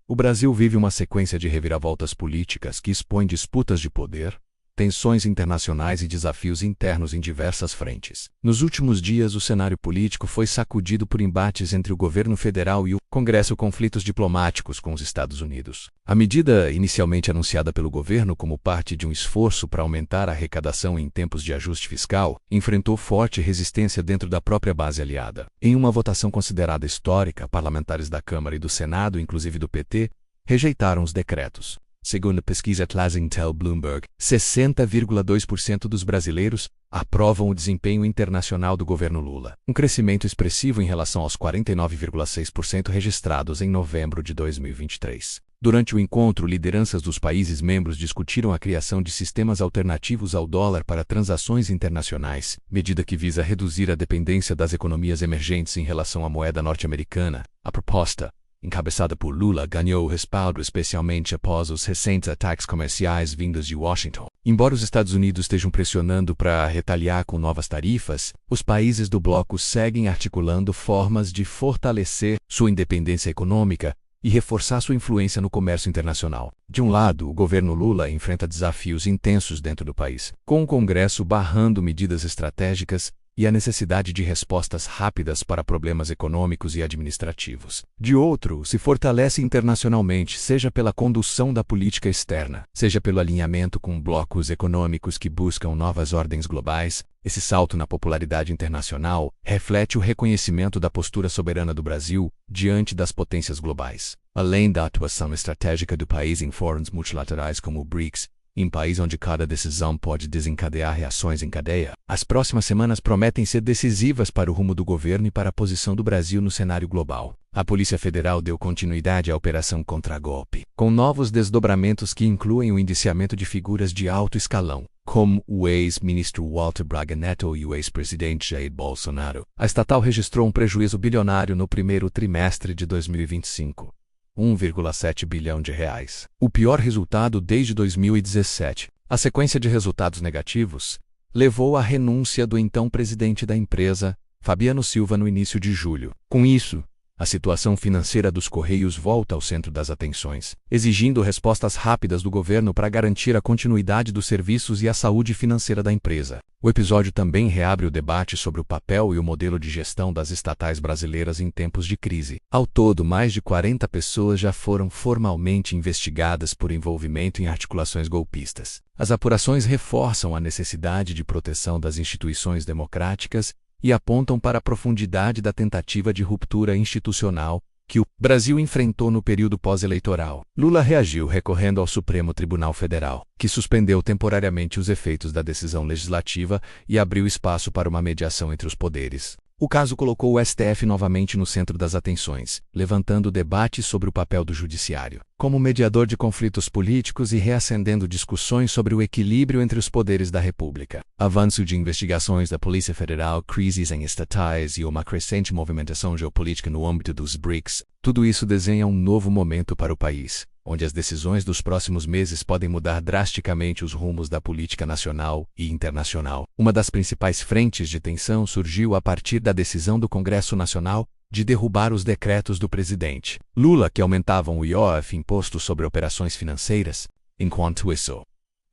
O Brasil vive uma sequência de reviravoltas políticas que expõem disputas de poder, tensões internacionais e desafios internos em diversas frentes. Nos últimos dias, o cenário político foi sacudido por embates entre o governo federal e o Congresso, conflitos diplomáticos com os Estados Unidos. A medida, inicialmente anunciada pelo governo como parte de um esforço para aumentar a arrecadação em tempos de ajuste fiscal, enfrentou forte resistência dentro da própria base aliada. Em uma votação considerada histórica, parlamentares da Câmara e do Senado, inclusive do PT, rejeitaram os decretos. Segundo a pesquisa Atlas Intel Bloomberg, 60,2% dos brasileiros aprovam o desempenho internacional do governo Lula, um crescimento expressivo em relação aos 49,6% registrados em novembro de 2023. Durante o encontro, lideranças dos países membros discutiram a criação de sistemas alternativos ao dólar para transações internacionais, medida que visa reduzir a dependência das economias emergentes em relação à moeda norte-americana. A proposta, encabeçada por Lula, ganhou respaldo especialmente após os recentes ataques comerciais vindos de Washington. Embora os Estados Unidos estejam pressionando para retaliar com novas tarifas, os países do bloco seguem articulando formas de fortalecer sua independência econômica e reforçar sua influência no comércio internacional. De um lado, o governo Lula enfrenta desafios intensos dentro do país, com o Congresso barrando medidas estratégicas e a necessidade de respostas rápidas para problemas econômicos e administrativos. De outro, se fortalece internacionalmente, seja pela condução da política externa, seja pelo alinhamento com blocos econômicos que buscam novas ordens globais. Esse salto na popularidade internacional reflete o reconhecimento da postura soberana do Brasil diante das potências globais. Além da atuação estratégica do país em fóruns multilaterais como o BRICS, em país onde cada decisão pode desencadear reações em cadeia, as próximas semanas prometem ser decisivas para o rumo do governo e para a posição do Brasil no cenário global. A Polícia Federal deu continuidade à operação contra-golpe, com novos desdobramentos que incluem o indiciamento de figuras de alto escalão, como o ex-ministro Walter Braga Neto e o ex-presidente Jair Bolsonaro. A estatal registrou um prejuízo bilionário no primeiro trimestre de 2025. 1,7 bilhão de reais. O pior resultado desde 2017. A sequência de resultados negativos levou à renúncia do então presidente da empresa, Fabiano Silva, no início de julho. Com isso, a situação financeira dos Correios volta ao centro das atenções, exigindo respostas rápidas do governo para garantir a continuidade dos serviços e a saúde financeira da empresa. O episódio também reabre o debate sobre o papel e o modelo de gestão das estatais brasileiras em tempos de crise. Ao todo, mais de 40 pessoas já foram formalmente investigadas por envolvimento em articulações golpistas. As apurações reforçam a necessidade de proteção das instituições democráticas e apontam para a profundidade da tentativa de ruptura institucional que o Brasil enfrentou no período pós-eleitoral. Lula reagiu recorrendo ao Supremo Tribunal Federal, que suspendeu temporariamente os efeitos da decisão legislativa e abriu espaço para uma mediação entre os poderes. O caso colocou o STF novamente no centro das atenções, levantando debates sobre o papel do judiciário como mediador de conflitos políticos e reacendendo discussões sobre o equilíbrio entre os poderes da República. Avanço de investigações da Polícia Federal, crises em estatais e uma crescente movimentação geopolítica no âmbito dos BRICS, tudo isso desenha um novo momento para o país, onde as decisões dos próximos meses podem mudar drasticamente os rumos da política nacional e internacional. Uma das principais frentes de tensão surgiu a partir da decisão do Congresso Nacional de derrubar os decretos do presidente Lula que aumentavam o IOF, imposto sobre operações financeiras. Enquanto isso,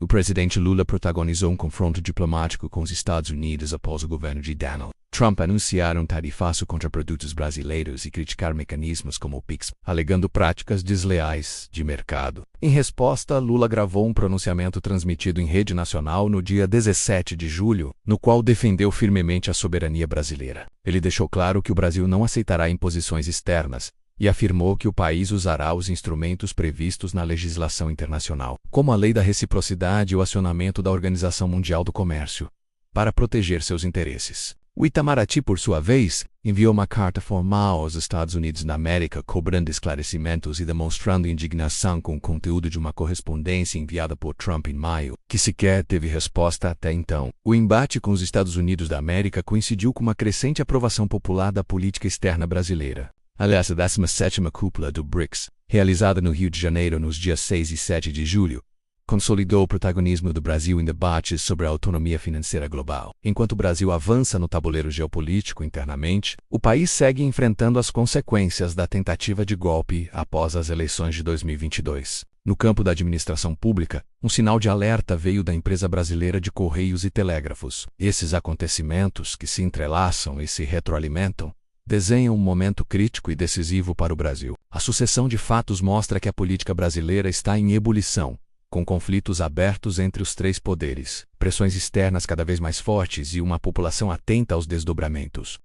o presidente Lula protagonizou um confronto diplomático com os Estados Unidos após o governo de Donald Trump anunciar um tarifaço contra produtos brasileiros e criticar mecanismos como o PIX, alegando práticas desleais de mercado. Em resposta, Lula gravou um pronunciamento transmitido em rede nacional no dia 17 de julho, no qual defendeu firmemente a soberania brasileira. Ele deixou claro que o Brasil não aceitará imposições externas e afirmou que o país usará os instrumentos previstos na legislação internacional, como a Lei da Reciprocidade e o acionamento da Organização Mundial do Comércio, para proteger seus interesses. O Itamaraty, por sua vez, enviou uma carta formal aos Estados Unidos da América cobrando esclarecimentos e demonstrando indignação com o conteúdo de uma correspondência enviada por Trump em maio, que sequer teve resposta até então. O embate com os Estados Unidos da América coincidiu com uma crescente aprovação popular da política externa brasileira. Aliás, a 17ª cúpula do BRICS, realizada no Rio de Janeiro nos dias 6 e 7 de julho, consolidou o protagonismo do Brasil em debates sobre a autonomia financeira global. Enquanto o Brasil avança no tabuleiro geopolítico internamente, o país segue enfrentando as consequências da tentativa de golpe após as eleições de 2022. No campo da administração pública, um sinal de alerta veio da empresa brasileira de Correios e Telégrafos. Esses acontecimentos, que se entrelaçam e se retroalimentam, desenham um momento crítico e decisivo para o Brasil. A sucessão de fatos mostra que a política brasileira está em ebulição, com conflitos abertos entre os três poderes, pressões externas cada vez mais fortes e uma população atenta aos desdobramentos.